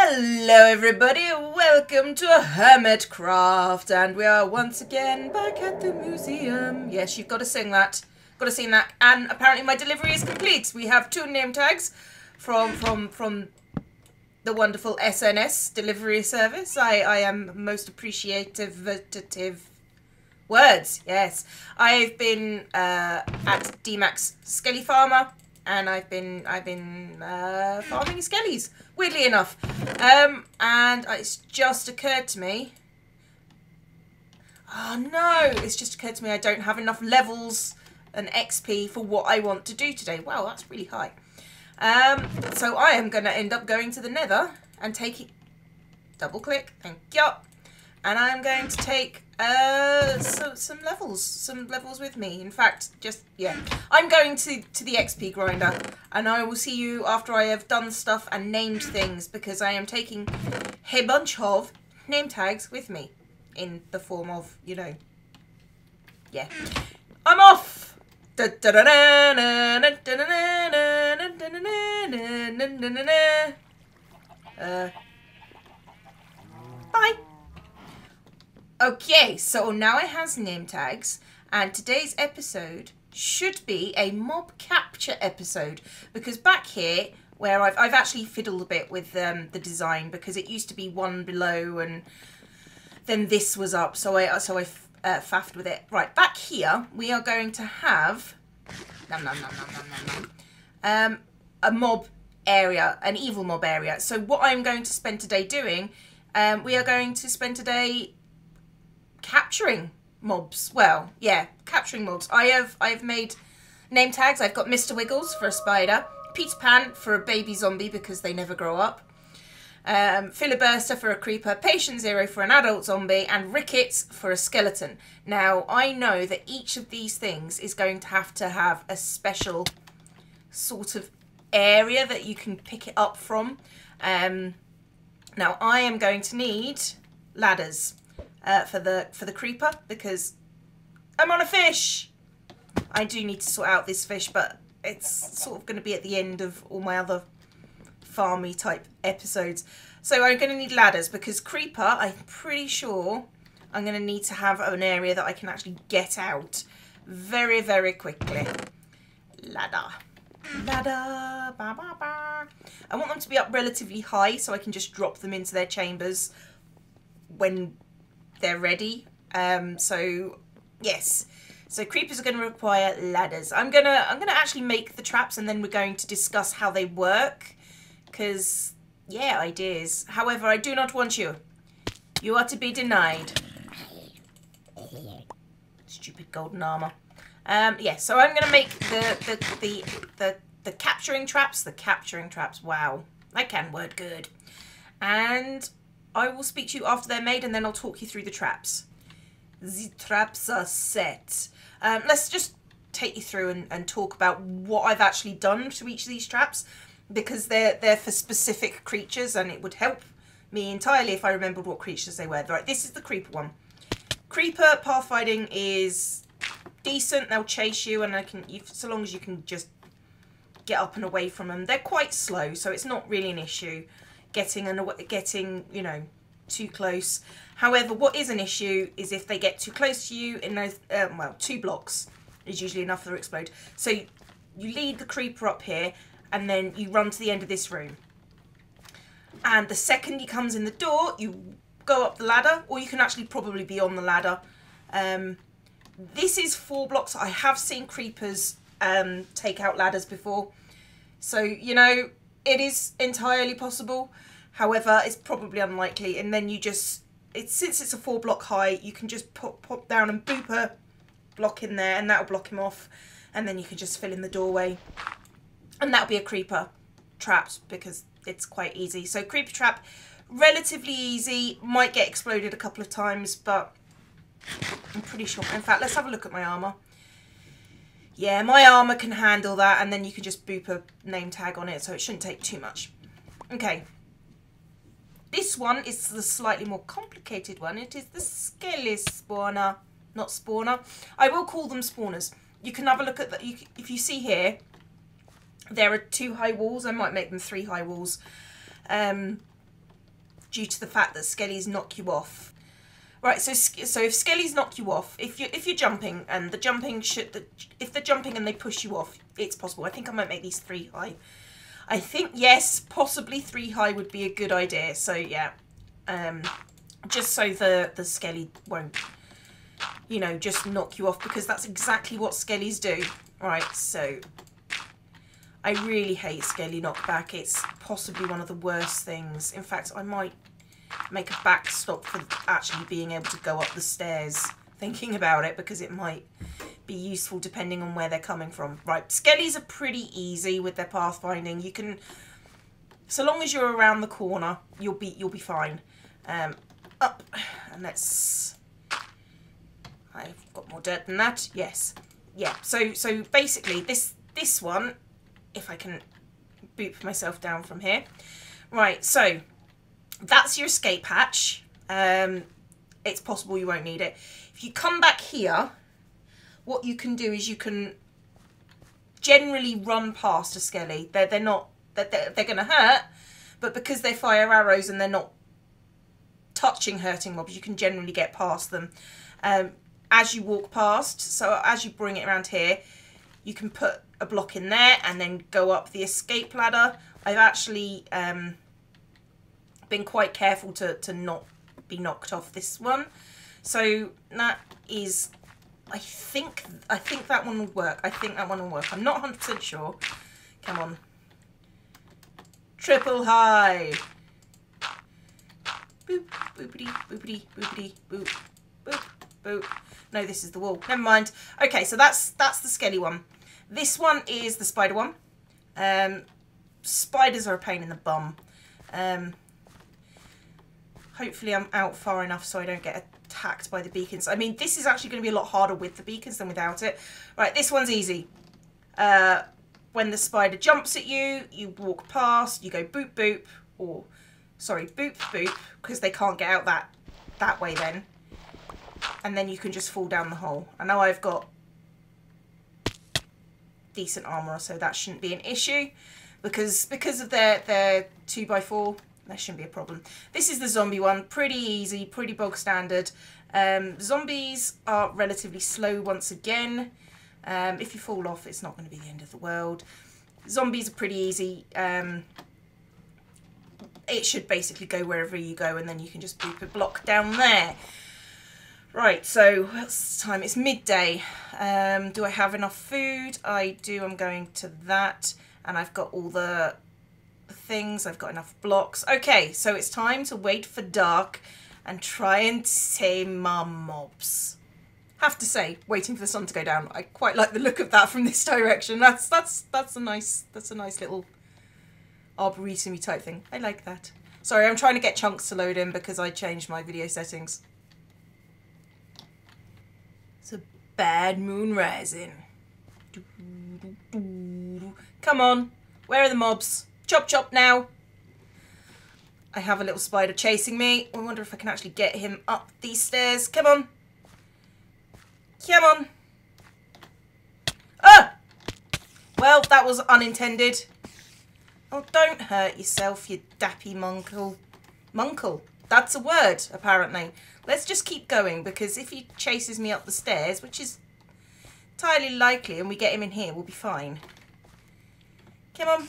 Hello everybody, welcome to Hermitcraft, and we are once again back at the museum. Yes, you've got to sing that. Got to sing that. And apparently my delivery is complete. We have 2 name tags from the wonderful SNS delivery service. I am most appreciative. Words, yes. I've been at D-Max Skelly Farmer, and I've been farming skellies, weirdly enough. And it's just occurred to me. Oh no! It's just occurred to me I don't have enough levels and XP for what I want to do today. Wow, that's really high. So I am going to end up going to the Nether and taking. Double click, thank you. And I'm going to take some levels with me. In fact, I'm going to the XP grinder, and I will see you after I have done stuff and named things, because I am taking a bunch of name tags with me in the form of, you know, yeah. I'm off. Bye. Okay, so now it has name tags, and today's episode should be a mob capture episode, because back here, where I've actually fiddled a bit with the design, because it used to be one below, and then this was up, so I faffed with it. Right, back here, we are going to have a mob area, an evil mob area. So what I'm going to spend today doing, we are going to spend today capturing mobs. Well, yeah, capturing mobs. I've made name tags. I've got Mr. Wiggles for a spider, Peter Pan for a baby zombie because they never grow up, Filibuster for a creeper, Patient Zero for an adult zombie, and Rickets for a skeleton. Now, I know that each of these things is going to have a special sort of area that you can pick it up from. Now, I am going to need ladders for the creeper, because I'm on a fish. I do need to sort out this fish, but it's sort of going to be at the end of all my other farmy type episodes. So I'm going to need ladders, because creeper, I'm pretty sure I'm going to need to have an area that I can actually get out very, very quickly. Ladder. Ladder. Ba, ba, ba. I want them to be up relatively high so I can just drop them into their chambers when they're ready. So yes, so creepers are going to require ladders. I'm gonna actually make the traps, and then we're going to discuss how they work, because yeah, ideas. However, I do not want you. You are to be denied. Stupid golden armor. Yeah, so I'm gonna make the capturing traps. The capturing traps. Wow, I can word good. And I will speak to you after they're made, and then I'll talk you through the traps. The traps are set. Let's just take you through and talk about what I've actually done to each of these traps, because they're for specific creatures, and it would help me entirely if I remembered what creatures they were. Right, this is the creeper one. Creeper pathfinding is decent. They'll chase you, and so long as you can just get up and away from them. They're quite slow, so it's not really an issue getting, you know, too close. However, what is an issue is if they get too close to you in those, well, 2 blocks is usually enough to explode. So you lead the creeper up here, and then you run to the end of this room. And the second he comes in the door, you go up the ladder, or you can actually probably be on the ladder. This is 4 blocks. I have seen creepers take out ladders before. So, you know, it is entirely possible. However, it's probably unlikely. And then you just, since it's a 4 block high, you can just pop down and boop a block in there, and that'll block him off. And then you can just fill in the doorway. And that'll be a creeper trapped, because it's quite easy. So creeper trap, relatively easy. Might get exploded a couple of times, but I'm pretty sure. In fact, let's have a look at my armour. Yeah, my armour can handle that, and then you can just boop a name tag on it, so it shouldn't take too much. Okay. This one is the slightly more complicated one. It is the skelly spawner. Not spawner. I will call them spawners. You can have a look at that. If you see here, there are 2 high walls. I might make them 3 high walls. due to the fact that skellies knock you off. Right, so if skellies knock you off, if you're jumping and the jumping if they're jumping and they push you off, it's possible. I think I might make these 3 high. I think, yes, possibly 3 high would be a good idea. So yeah, just so the skelly won't, you know, just knock you off, because that's exactly what skellies do. Right, so I really hate skelly knockback. It's possibly one of the worst things. In fact, I might make a backstop for actually being able to go up the stairs, thinking about it, because it might be useful depending on where they're coming from. Right, skellies are pretty easy with their pathfinding. You can, so long as you're around the corner, you'll be fine. Up, and let's, I've got more dirt than that. Yes, yeah. So basically this one, if I can boop myself down from here. Right, so that's your escape hatch. It's possible you won't need it. If you come back here, what you can do is you can generally run past a skelly. They're going to hurt, but because they're fire arrows and they're not touching hurting mobs, you can generally get past them as you walk past. So as you bring it around here, you can put a block in there and then go up the escape ladder. I've actually been quite careful to not be knocked off this one. So that is, I think that one will work. I think that one will work. I'm not 100% sure. Come on. Triple high. Boop, boopity, boopity, boopity, boop, boop, boop. No, this is the wall. Never mind. Okay, so that's the skelly one. This one is the spider one. Spiders are a pain in the bum. Hopefully I'm out far enough so I don't get attacked by the beacons. I mean, this is actually going to be a lot harder with the beacons than without it. Right, this one's easy. When the spider jumps at you, you walk past, you go boop boop, or sorry, boop boop, because they can't get out that way then. And then you can just fall down the hole. I know I've got decent armour, so that shouldn't be an issue. Because of their 2x4, that shouldn't be a problem. This is the zombie one. Pretty easy, pretty bog standard. Zombies are relatively slow once again. If you fall off, it's not going to be the end of the world. Zombies are pretty easy. It should basically go wherever you go, and then you can just boop a block down there. Right, so what's the time? It's midday. Do I have enough food? I do. I'm going to that. And I've got all the things. I've got enough blocks. Okay, so it's time to wait for dark and try and tame my mobs. Have to say, waiting for the sun to go down. I quite like the look of that from this direction. That's a nice little arboretum-y type thing. I like that. Sorry, I'm trying to get chunks to load in because I changed my video settings. It's a bad moon rising. Come on, where are the mobs? Chop chop now. I have a little spider chasing me. I wonder if I can actually get him up these stairs. Come on. Come on. Ah! Well, that was unintended. Oh, don't hurt yourself, you dappy munkle. Munkle. That's a word, apparently. Let's just keep going, because if he chases me up the stairs, which is entirely likely, and we get him in here, we'll be fine. Come on.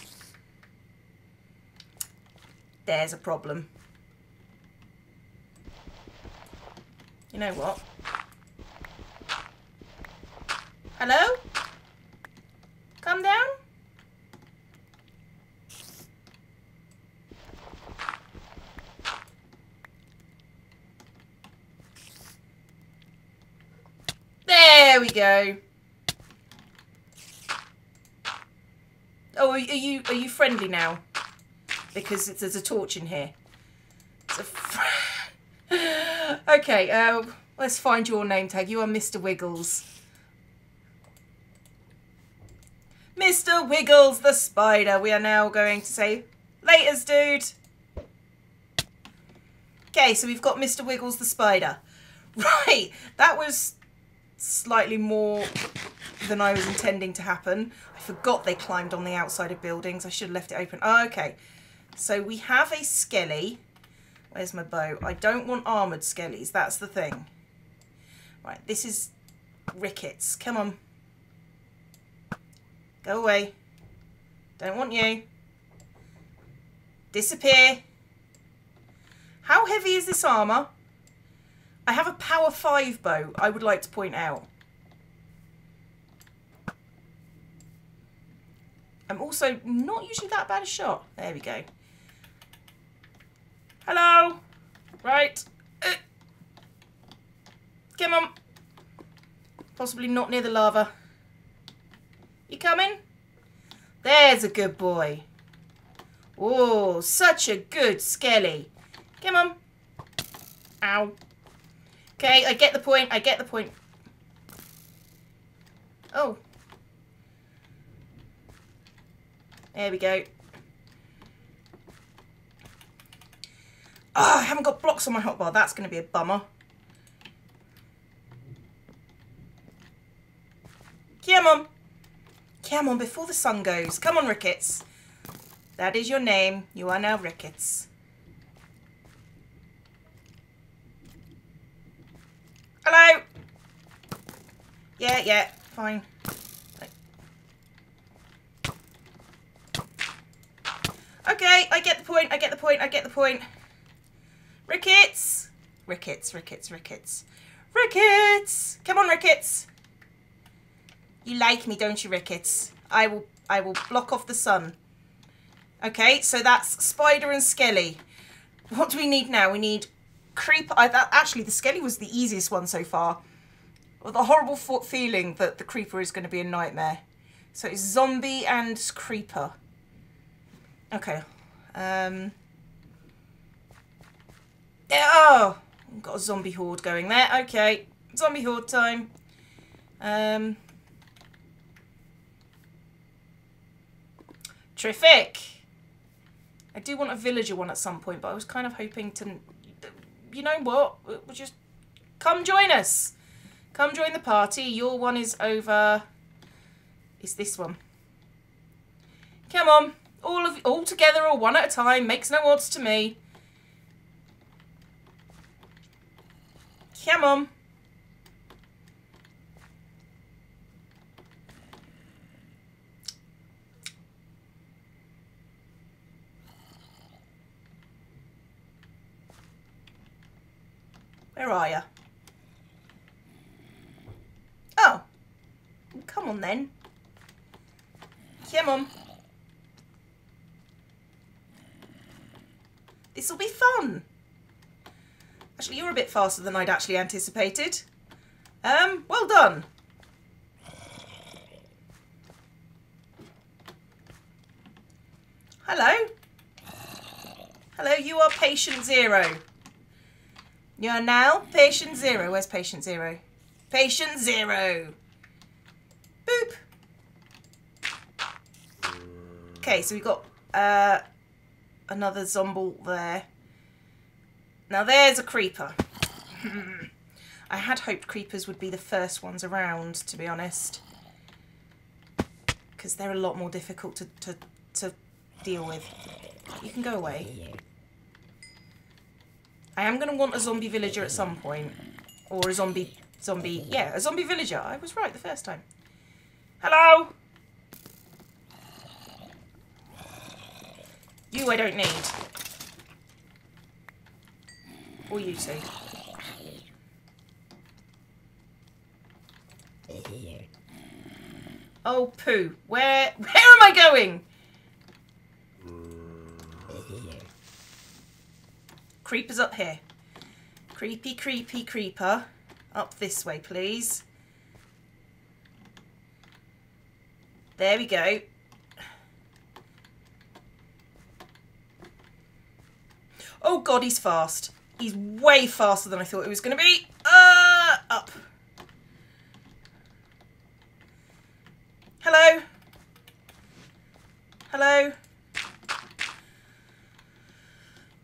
There's a problem. You know what? Hello? Come down? There we go. Oh, are you friendly now? Because there's a torch in here. Okay, let's find your name tag. You are Mr. Wiggles. Mr. Wiggles the spider. We are now going to say, laters, dude. Okay, so we've got Mr. Wiggles the spider. Right, that was slightly more than I was intending to happen. I forgot they climbed on the outside of buildings. I should have left it open. Oh, okay. So we have a skelly. Where's my bow? I don't want armoured skellies. That's the thing. Right, this is Rickets. Come on. Go away. Don't want you. Disappear. How heavy is this armour? I have a power 5 bow, I would like to point out. I'm also not usually that bad a shot. There we go. Hello. Right. Come on. Possibly not near the lava. You coming? There's a good boy. Oh, such a good skelly. Come on. Ow. Okay, I get the point. I get the point. Oh. There we go. Oh, I haven't got blocks on my hotbar. That's going to be a bummer. Come on. Come on, before the sun goes. Come on, Rickets. That is your name. You are now Rickets. Hello. Yeah, fine. Okay, I get the point, I get the point, I get the point. Rickets! Rickets, Rickets, Rickets. Rickets! Come on, Rickets! You like me, don't you, Rickets? I will block off the sun. Okay, so that's Spider and Skelly. What do we need now? We need Creeper. Actually, the Skelly was the easiest one so far. With the horrible feeling that the Creeper is going to be a nightmare. So it's Zombie and Creeper. Okay. Oh! I've got a zombie horde going there. Okay. Zombie horde time. Terrific! I do want a villager one at some point, but I was kind of hoping to... You know what? We'll just... Come join us! Come join the party. Your one is over... It's this one. Come on. All together or one at a time. Makes no odds to me. Come on. Where are you? Oh. Come on then. Come on. This'll be fun. Actually, you're a bit faster than I'd actually anticipated. Well done. Hello. Hello, you are patient 0. You are now patient 0. Where's patient 0? Patient 0. Boop. Okay, so we've got another zomble there. Now there's a creeper. I had hoped creepers would be the first ones around, to be honest. Because they're a lot more difficult to deal with. You can go away. I am going to want a zombie villager at some point. Or a zombie, yeah, a zombie villager. I was right the first time. Hello! You I don't need. Or you two. Oh, poo. Where am I going? Creeper's up here. Creepy, creepy, creeper. Up this way, please. There we go. Oh god, he's fast. He's way faster than I thought it was going to be. Up. Hello? Hello?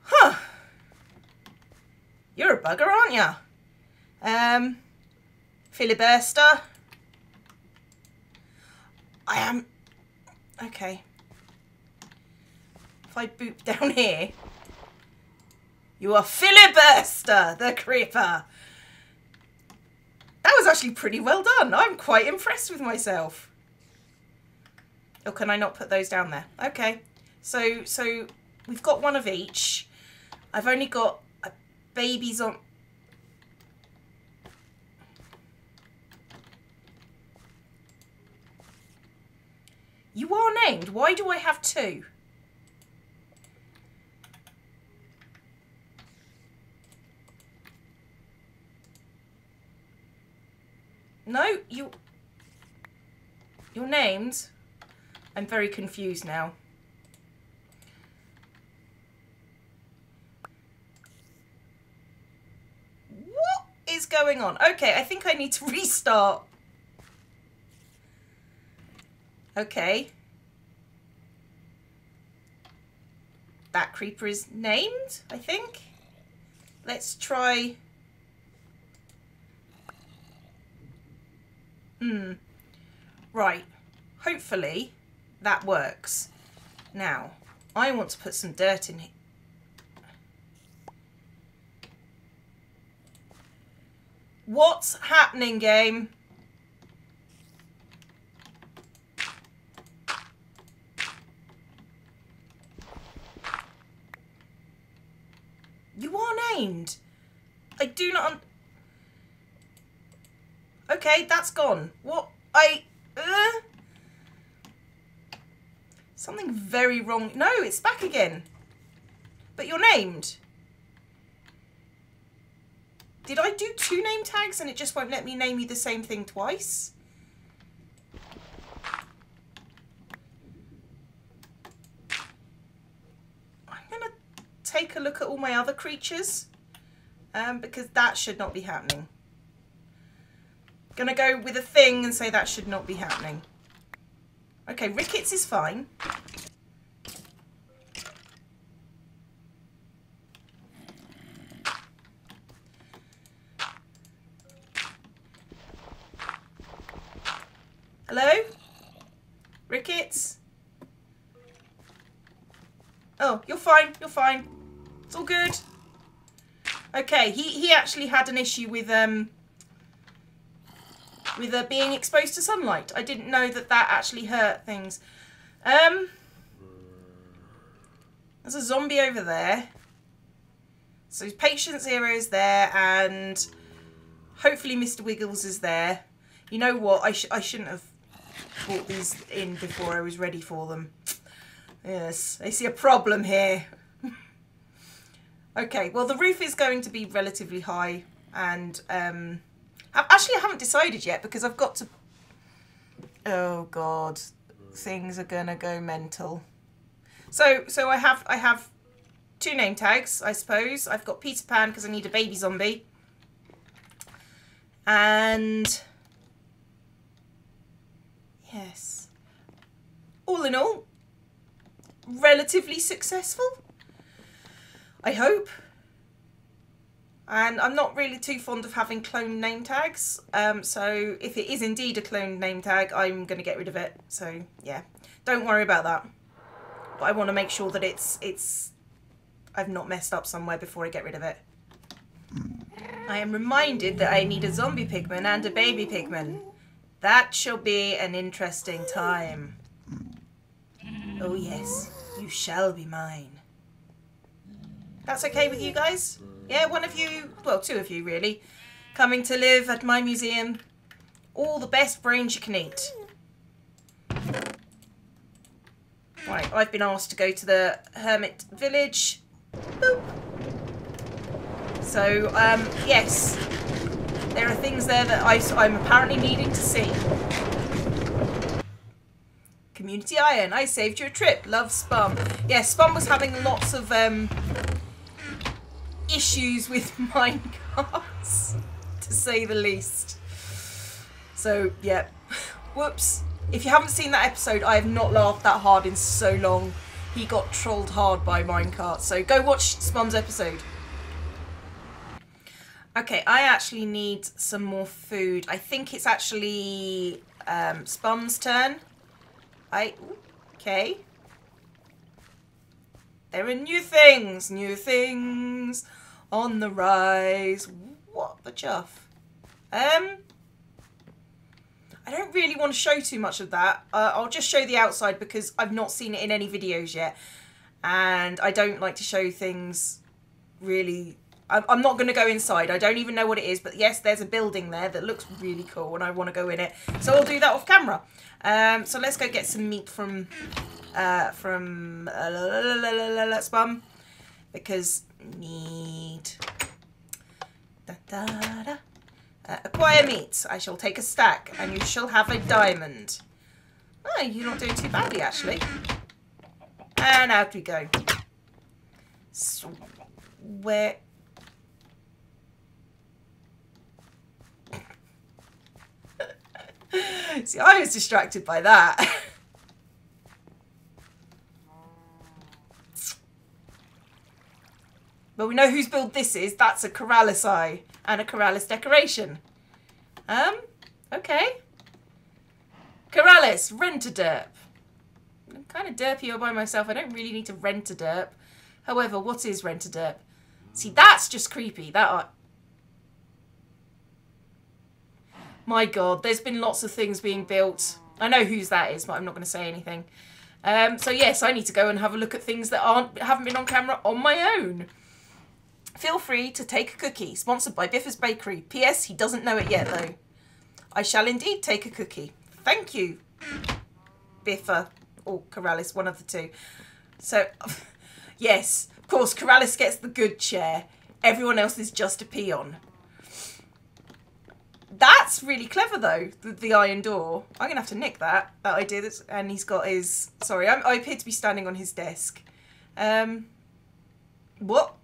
Huh. You're a bugger, aren't you? Filibuster. I am... Okay. If I boop down here... You are Filibuster, the creeper. That was actually pretty well done. I'm quite impressed with myself. Oh, can I not put those down there? Okay. So we've got one of each. I've only got babies on... You are named. Why do I have two? No, you're named. I'm very confused now. What is going on? Okay, I think I need to restart. Okay. That creeper is named, I think. Let's try... Right. Hopefully that works. Now, I want to put some dirt in here. What's happening, game? You are named. I do not... Okay, that's gone. What? Something very wrong. No, it's back again. But you're named. Did I do 2 name tags and it just won't let me name you the same thing twice? I'm going to take a look at all my other creatures because that should not be happening. Gonna go with a thing and say that should not be happening. Okay, Rickets is fine. Hello? Rickets? Oh, you're fine, you're fine. It's all good. Okay, he actually had an issue with being exposed to sunlight. I didn't know that actually hurt things. There's a zombie over there. So Patient Zero is there, and hopefully Mr. Wiggles is there. You know what? I shouldn't have brought these in before I was ready for them. Yes, I see a problem here. Okay, well the roof is going to be relatively high, and actually I haven't decided yet because I've got to... Oh god, things are gonna go mental. So I have 2 name tags, I suppose. I've got Peter Pan because I need a baby zombie. And yes, all in all, relatively successful, I hope. And I'm not really too fond of having cloned name tags, so if it is indeed a cloned name tag, I'm going to get rid of it. So yeah, don't worry about that. But I want to make sure that I've not messed up somewhere before I get rid of it. I am reminded that I need a zombie pigman and a baby pigman. That shall be an interesting time. Oh yes, you shall be mine. That's okay with you guys? Yeah, one of you, well, 2 of you really, coming to live at my museum. All the best brains you can eat. Right, I've been asked to go to the Hermit village. Boop. So, yes, there are things there that I'm apparently needing to see. Community Iron, I saved you a trip. Love Spum. Yeah, Spum was having lots of issues with minecarts, to say the least. So, yeah. Whoops. If you haven't seen that episode, I have not laughed that hard in so long. He got trolled hard by minecarts. So go watch Spum's episode. Okay, I actually need some more food. I think it's actually Spum's turn. Okay. There are new things. New things. On the rise. What the chuff? I don't really want to show too much of that. I'll just show the outside because I've not seen it in any videos yet. And I don't like to show things really... I'm not going to go inside. I don't even know what it is. But yes, there's a building there that looks really cool and I want to go in it. So I'll do that off camera. So let's go get some meat from Spum. Because meat. Da, da, da. Acquire meat. I shall take a stack and you shall have a diamond. Oh, you're not doing too badly actually. And out we go. So, where... See, I was distracted by that. But we know whose build this is. That's a Corrales eye and a Corrales decoration. Okay. Corrales, rent a derp. I'm kind of derpy all by myself. I don't really need to rent a derp. However, what is rent a derp? See, that's just creepy. That my God, there's been lots of things being built. I know whose that is, but I'm not going to say anything. So yes, I need to go and have a look at things that haven't been on camera on my own. Feel free to take a cookie. Sponsored by Biffa's Bakery. P.S. He doesn't know it yet, though. I shall indeed take a cookie. Thank you, Biffa. Or Corrales, one of the two. So, yes, of course, Corrales gets the good chair. Everyone else is just a peon. That's really clever, though, the iron door. I'm going to have to nick that idea. And he's got his... Sorry, I appear to be standing on his desk. What?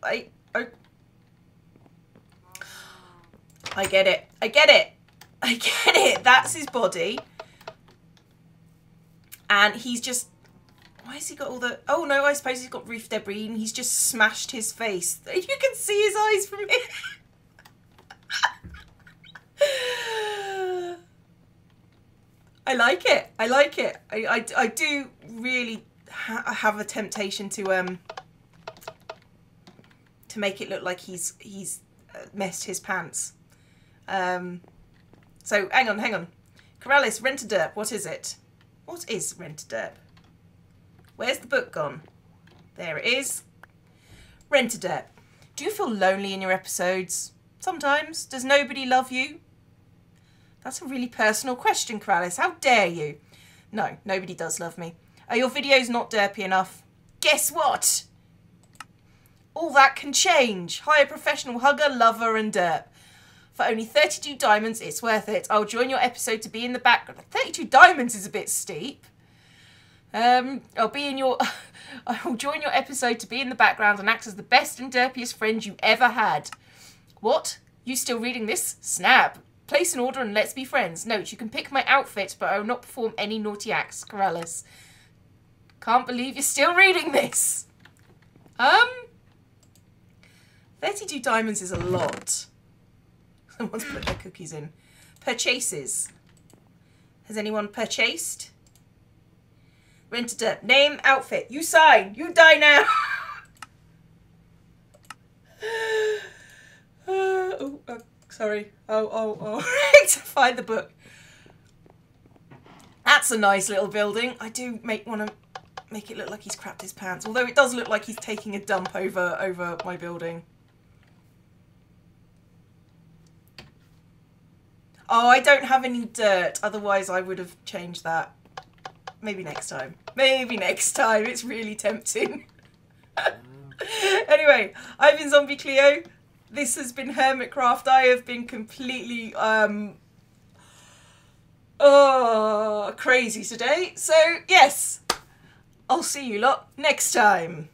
I get it. I get it. I get it. That's his body. And he's just... Why has he got all the... Oh, no, I suppose he's got roof debris and he's just smashed his face. You can see his eyes from here. I like it. I like it. I do really have a temptation to make it look like he's messed his pants. So hang on. Corrales, rent a derp. What is it? What is rent a derp? Where's the book gone? There it is. Rent a derp. Do you feel lonely in your episodes? Sometimes. Does nobody love you? That's a really personal question, Corrales. How dare you? No, nobody does love me. Are your videos not derpy enough? Guess what? All that can change. Hire a professional hugger, lover and derp. For only 32 diamonds, it's worth it. I'll join your episode to be in the background. 32 diamonds is a bit steep. I will join your episode to be in the background and act as the best and derpiest friend you ever had. What? You still reading this? Snap. Place an order and let's be friends. Note, you can pick my outfit, but I will not perform any naughty acts. Corrales. Can't believe you're still reading this. 32 diamonds is a lot. Someone's put their cookies in. Purchases. Has anyone purchased? Rent a derp. Name, outfit. You sign. You die now. Sorry. Rectify the book. That's a nice little building. I do want to make it look like he's crapped his pants. Although it does look like he's taking a dump over my building. Oh, I don't have any dirt. Otherwise, I would have changed that. Maybe next time. Maybe next time. It's really tempting. Anyway, I've been Zombie Cleo. This has been Hermitcraft. I have been completely crazy today. So, yes. I'll see you lot next time.